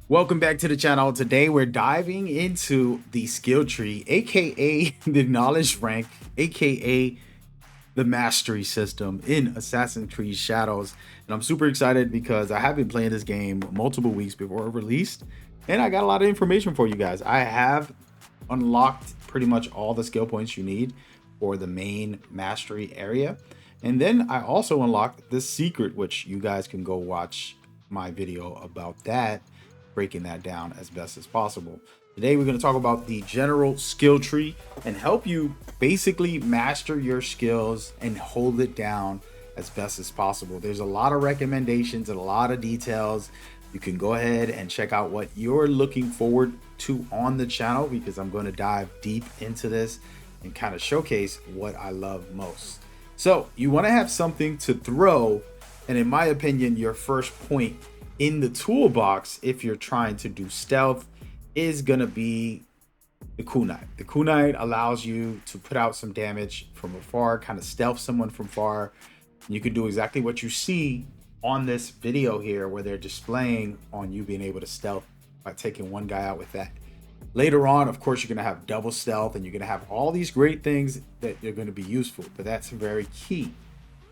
Welcome back to the channel. Today we're diving into the skill tree, aka the knowledge rank, aka the mastery system in Assassin's Creed Shadows. And I'm super excited because I have been playing this game multiple weeks before it released, and I got a lot of information for you guys. I have unlocked pretty much all the skill points you need for the main mastery area. And then I also unlocked the secret, which you guys can go watch my video about that, breaking that down as best as possible. Today we're going to talk about the general skill tree and help you basically master your skills and hold it down as best as possible. There's a lot of recommendations and a lot of details. You can go ahead and check out what you're looking forward to on the channel, because I'm going to dive deep into this and kind of showcase what I love most. So you want to have something to throw, and in my opinion, your first point in the toolbox, if you're trying to do stealth, is gonna be the kunai. The kunai allows you to put out some damage from afar, kind of stealth someone from far. You can do exactly what you see on this video here, where they're displaying on you being able to stealth by taking one guy out with that. Later on, of course, you're gonna have double stealth, and you're gonna have all these great things that are gonna be useful, but that's very key.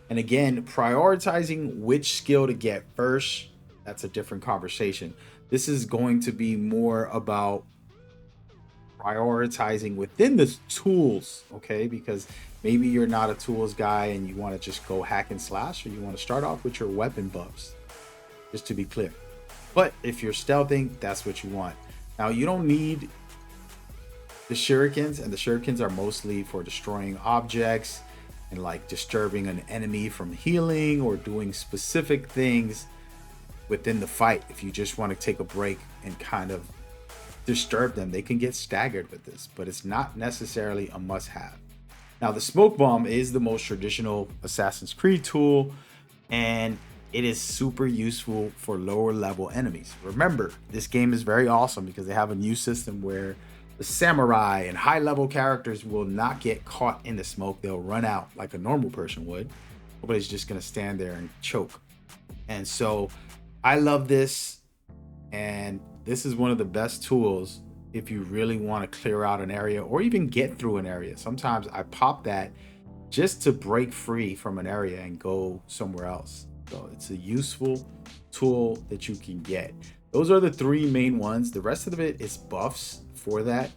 And again, prioritizing which skill to get first, that's a different conversation. This is going to be more about prioritizing within the tools, okay? Because maybe you're not a tools guy and you want to just go hack and slash, or you want to start off with your weapon buffs, just to be clear. But if you're stealthing, that's what you want. Now, you don't need the shurikens, and the shurikens are mostly for destroying objects and like disturbing an enemy from healing or doing specific things within the fight. If you just want to take a break and kind of disturb them, they can get staggered with this, but it's not necessarily a must-have. Now, the smoke bomb is the most traditional Assassin's Creed tool, and it is super useful for lower level enemies. Remember, this game is very awesome because they have a new system where the samurai and high level characters will not get caught in the smoke. They'll run out like a normal person would. Nobody's just gonna stand there and choke. And so I love this, and this is one of the best tools if you really want to clear out an area or even get through an area. Sometimes I pop that just to break free from an area and go somewhere else. So it's a useful tool that you can get. Those are the three main ones. The rest of it is buffs for that,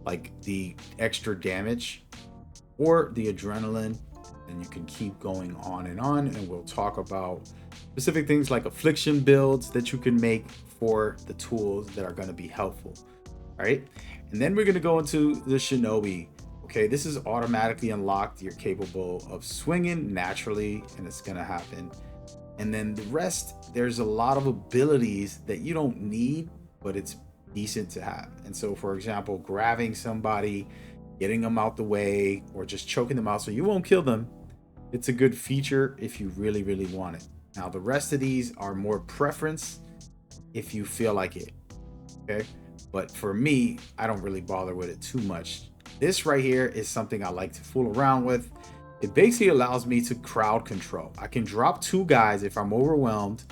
like the extra damage or the adrenaline, and you can keep going on, and we'll talk about specific things like affliction builds that you can make for the tools that are going to be helpful. All right, and then we're going to go into the shinobi. Okay, this is automatically unlocked. You're capable of swinging naturally, and it's going to happen. And then the rest, there's a lot of abilities that you don't need, but it's decent to have. And so, for example, grabbing somebody, getting them out the way, or just choking them out so you won't kill them, it's a good feature if you really, really want it. Now, the rest of these are more preference if you feel like it, okay? But for me, I don't really bother with it too much. This right here is something I like to fool around with. It basically allows me to crowd control. I can drop two guys if I'm overwhelmed,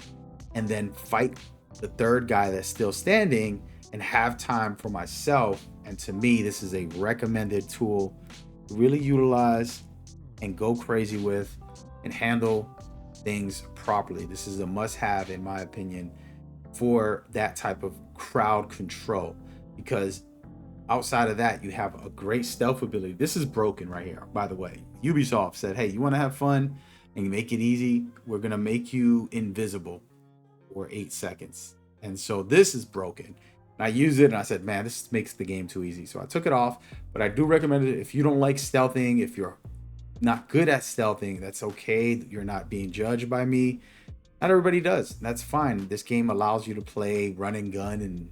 and then fight the third guy that's still standing and have time for myself. And to me, this is a recommended tool to really utilize and go crazy with and handle things properly. This is a must-have, in my opinion, for that type of crowd control, because outside of that, you have a great stealth ability. This is broken right here, by the way. Ubisoft said, hey, you want to have fun and make it easy? We're going to make you invisible for 8 seconds. And so this is broken. And I used it and I said, man, this makes the game too easy. So I took it off, but I do recommend it if you don't like stealthing. If you're not good at stealthing, that's okay. You're not being judged by me. Not everybody does. That's fine. This game allows you to play run and gun,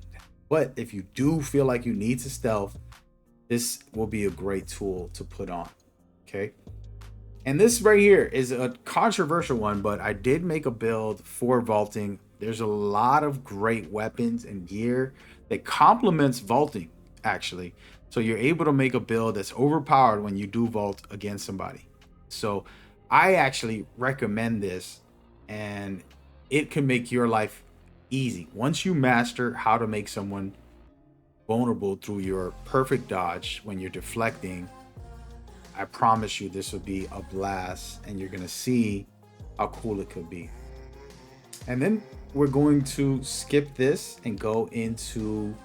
but if you do feel like you need to stealth, this will be a great tool to put on. Okay. And this right here is a controversial one, but I did make a build for vaulting. There's a lot of great weapons and gear that complements vaulting, actually. So you're able to make a build that's overpowered when you do vault against somebody. So I actually recommend this, and it can make your life easy. Once you master how to make someone vulnerable through your perfect dodge when you're deflecting, I promise you this will be a blast and you're gonna see how cool it could be. And then we're going to skip this and go into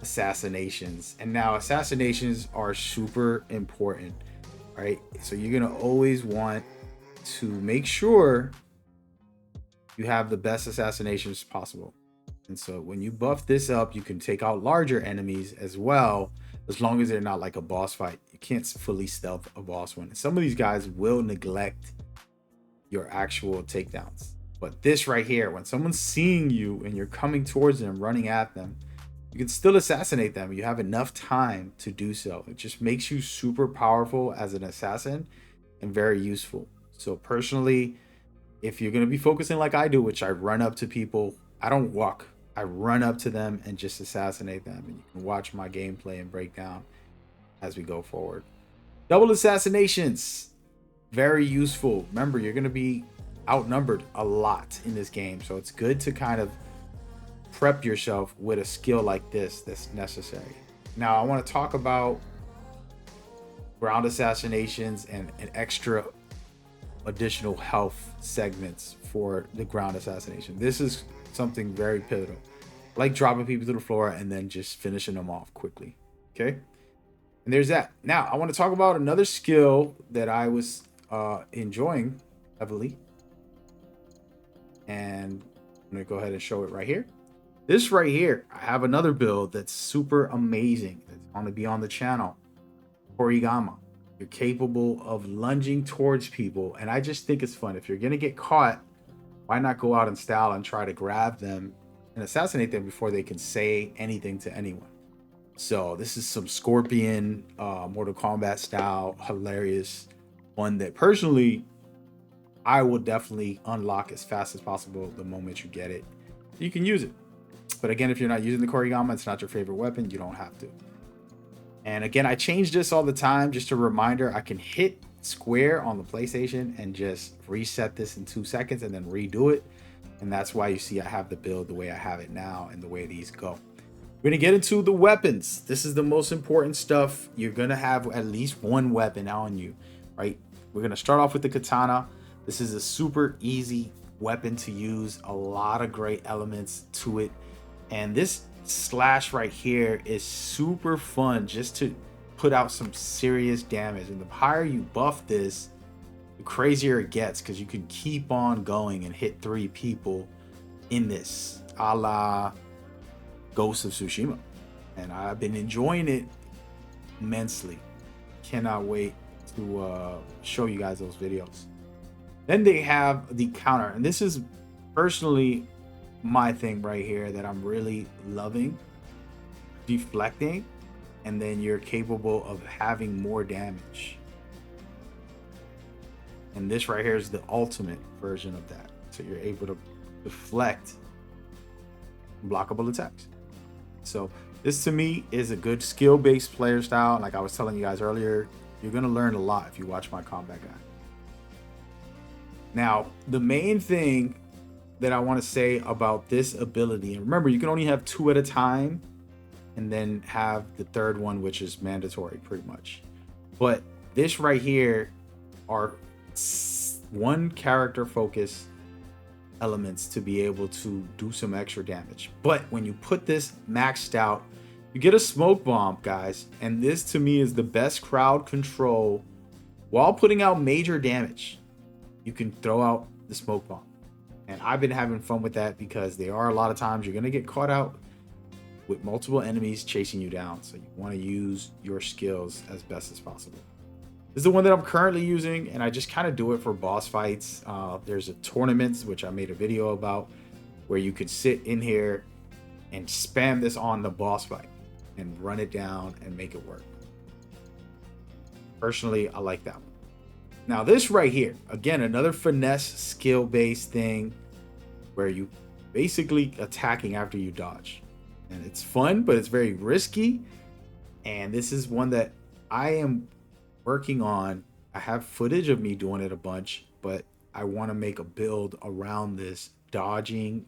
assassinations. And now assassinations are super important, right? So you're gonna always want to make sure you have the best assassinations possible. And so when you buff this up, you can take out larger enemies as well, as long as they're not like a boss fight. You can't fully stealth a boss one. Some of these guys will neglect your actual takedowns. But this right here, when someone's seeing you and you're coming towards them, running at them, you can still assassinate them. You have enough time to do so. It just makes you super powerful as an assassin and very useful. So personally, if you're going to be focusing like I do, which I run up to people, I don't walk. I run up to them and just assassinate them. And you can watch my gameplay and breakdown as we go forward. Double assassinations, very useful. Remember, you're going to be outnumbered a lot in this game. So it's good to kind of prep yourself with a skill like this that's necessary. Now, I want to talk about ground assassinations and an extra additional health segments for the ground assassination. This is something very pivotal. I like dropping people to the floor and then just finishing them off quickly. Okay. And there's that. Now, I want to talk about another skill that I was enjoying heavily. And I'm going to go ahead and show it right here. This right here, I have another build that's super amazing. It's going to be on the channel. Korigama. You're capable of lunging towards people. And I just think it's fun. If you're going to get caught, why not go out in style and try to grab them and assassinate them before they can say anything to anyone? So this is some Scorpion, Mortal Kombat style, hilarious one that personally I will definitely unlock as fast as possible the moment you get it. You can use it. But again, if you're not using the Korigama, it's not your favorite weapon, you don't have to. And again, I change this all the time. Just a reminder, I can hit square on the PlayStation and just reset this in 2 seconds and then redo it. And that's why you see I have the build the way I have it now and the way these go. We're going to get into the weapons. This is the most important stuff. You're going to have at least one weapon on you, right? We're going to start off with the katana. This is a super easy weapon to use. A lot of great elements to it. And this slash right here is super fun just to put out some serious damage. And the higher you buff this, the crazier it gets, because you can keep on going and hit 3 people in this, a la Ghost of Tsushima. And I've been enjoying it immensely. Cannot wait to show you guys those videos. Then they have the counter, and this is personally my thing right here that I'm really loving. Deflecting, and then you're capable of having more damage. And this right here is the ultimate version of that. So you're able to deflect blockable attacks. So this to me is a good skill-based player style. Like I was telling you guys earlier, you're going to learn a lot if you watch my combat guide. Now, the main thing that I want to say about this ability, and remember, you can only have 2 at a time, and then have the third one, which is mandatory pretty much. But this right here are one character focus elements to be able to do some extra damage. But when you put this maxed out, you get a smoke bomb, guys. And this to me is the best crowd control while putting out major damage. You can throw out the smoke bomb. And I've been having fun with that because there are a lot of times you're going to get caught out with multiple enemies chasing you down. So you want to use your skills as best as possible. This is the one that I'm currently using, and I just kind of do it for boss fights. There's a tournament, which I made a video about, where you could sit in here and spam this on the boss fight and run it down and make it work. Personally, I like that one. Now this right here, again, another finesse skill-based thing where you basically attacking after you dodge. And it's fun, but it's very risky. And this is one that I am working on. I have footage of me doing it a bunch, but I want to make a build around this dodging,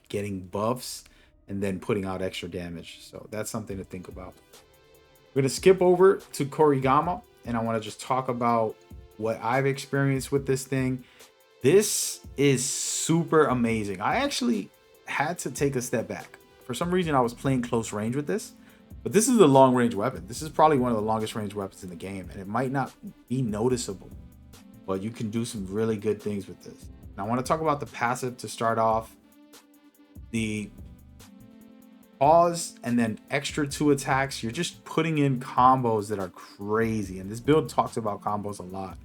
getting buffs and then putting out extra damage. So that's something to think about. We're going to skip over to Korigama, and I want to just talk about what I've experienced with this thing. This is super amazing. I actually had to take a step back. For some reason, I was playing close range with this, but this is a long range weapon. This is probably one of the longest range weapons in the game, and it might not be noticeable, but you can do some really good things with this. And I want to talk about the passive to start off. The pause and then extra 2 attacks. You're just putting in combos that are crazy, and this build talks about combos a lot.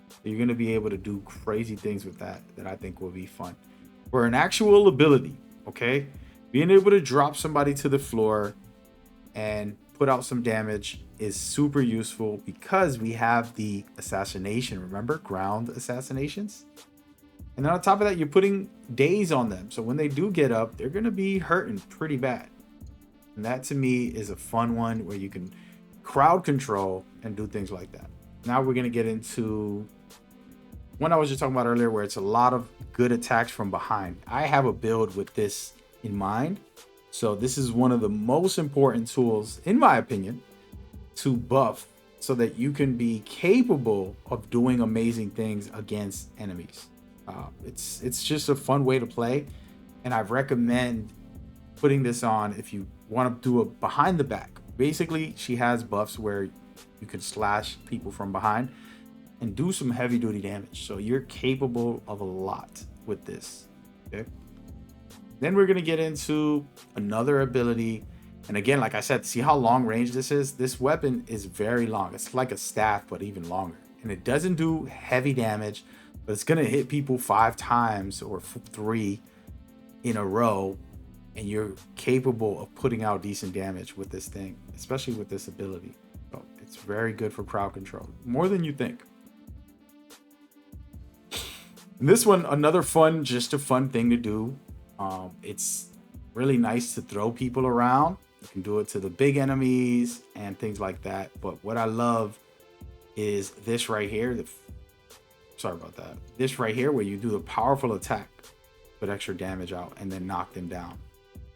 So you're going to be able to do crazy things with that I think will be fun. For an actual ability, okay, being able to drop somebody to the floor and put out some damage is super useful because we have the assassination. Remember, ground assassinations? And then on top of that, you're putting daze on them. So when they do get up, they're going to be hurting pretty bad. And that to me is a fun one where you can crowd control and do things like that. Now we're going to get into one I was just talking about earlier, where it's a lot of good attacks from behind. I have a build with this in mind. So this is one of the most important tools, in my opinion, to buff so that you can be capable of doing amazing things against enemies. It's just a fun way to play, and I recommend putting this on if you want to do a behind the back. Basically, she has buffs where you can slash people from behind and do some heavy duty damage. So you're capable of a lot with this. Okay. Then we're going to get into another ability. And again, like I said, see how long range this is? This weapon is very long. It's like a staff, but even longer. And it doesn't do heavy damage, but it's going to hit people 5 times or 3 in a row. And you're capable of putting out decent damage with this thing, especially with this ability. So it's very good for crowd control, more than you think. And this one, another fun, just a fun thing to do. It's really nice to throw people around. You can do it to the big enemies and things like that. But what I love is this right here. Sorry about that. This right here, where you do a powerful attack, put extra damage out, and then knock them down.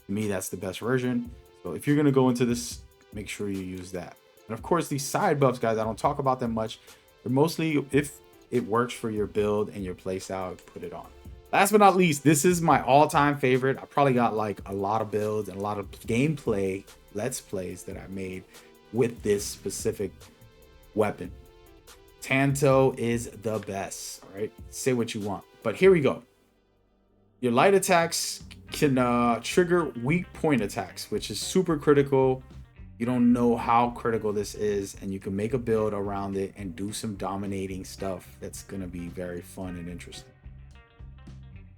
To me, that's the best version. So if you're going to go into this, make sure you use that. And of course, these side buffs, guys, I don't talk about them much. They're mostly if it works for your build and your playstyle, put it on. Last but not least, this is my all-time favorite. I probably got like a lot of builds and a lot of gameplay, let's plays that I made with this specific weapon. Tanto is the best. All right, say what you want, but here we go. Your light attacks can trigger weak point attacks, which is super critical. You don't know how critical this is, and you can make a build around it and do some dominating stuff that's going to be very fun and interesting.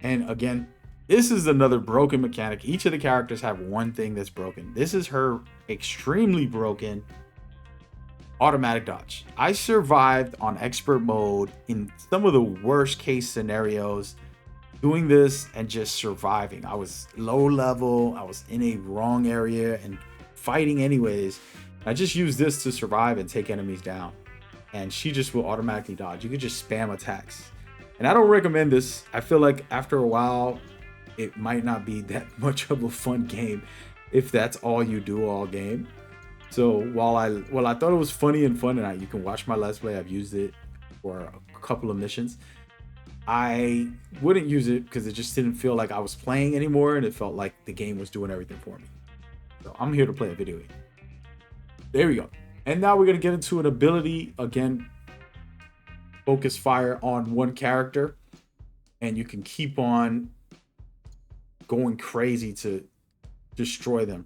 And again, this is another broken mechanic. Each of the characters have one thing that's broken. This is her extremely broken automatic dodge. I survived on expert mode in some of the worst case scenarios doing this and just surviving. I was low level, I was in a wrong area and fighting anyways. I just use this to survive and take enemies down, and she just will automatically dodge. You could just spam attacks, and I don't recommend this. I feel like after a while it might not be that much of a fun game if that's all you do all game. So while I thought it was funny and fun, and you can watch my let's play, I've used it for a couple of missions, I wouldn't use it because it just didn't feel like I was playing anymore, and it felt like the game was doing everything for me. So I'm here to play a video game. There we go. And now we're going to get into an ability. Again, focus fire on one character, and you can keep on going crazy to destroy them.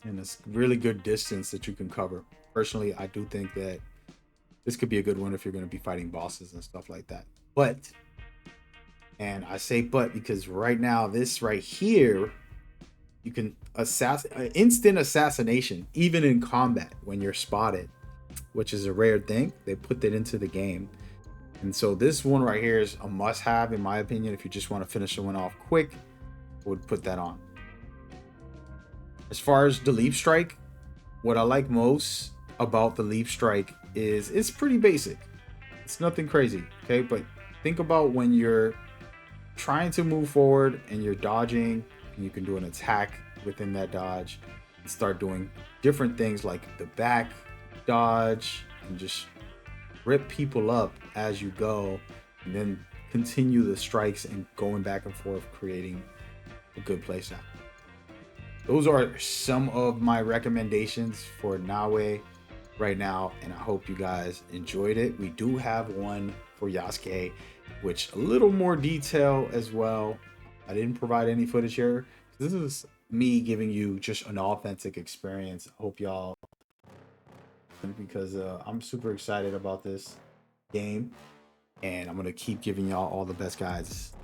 And it's really good distance that you can cover. Personally, I do think that this could be a good one if you're going to be fighting bosses and stuff like that. But, and I say but because right now, this right here, you can instant assassination, even in combat when you're spotted, which is a rare thing. They put that into the game. And so this one right here is a must-have, in my opinion. If you just want to finish someone off quick, I would put that on. As far as the leap strike, what I like most about the leap strike is it's pretty basic. It's nothing crazy, okay? But think about when you're trying to move forward and you're dodging, and you can do an attack within that dodge and start doing different things like the back dodge and just rip people up as you go, and then continue the strikes and going back and forth, creating a good playstyle. Those are some of my recommendations for Naoe right now, and I hope you guys enjoyed it. We do have one for Yasuke, which a little more detail as well. I didn't provide any footage here. This is me giving you just an authentic experience. I hope y'all, because I'm super excited about this game, and I'm gonna keep giving y'all all the best guides.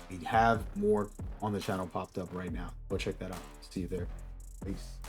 We have more on the channel popped up right now. Go check that out. See you there. Peace.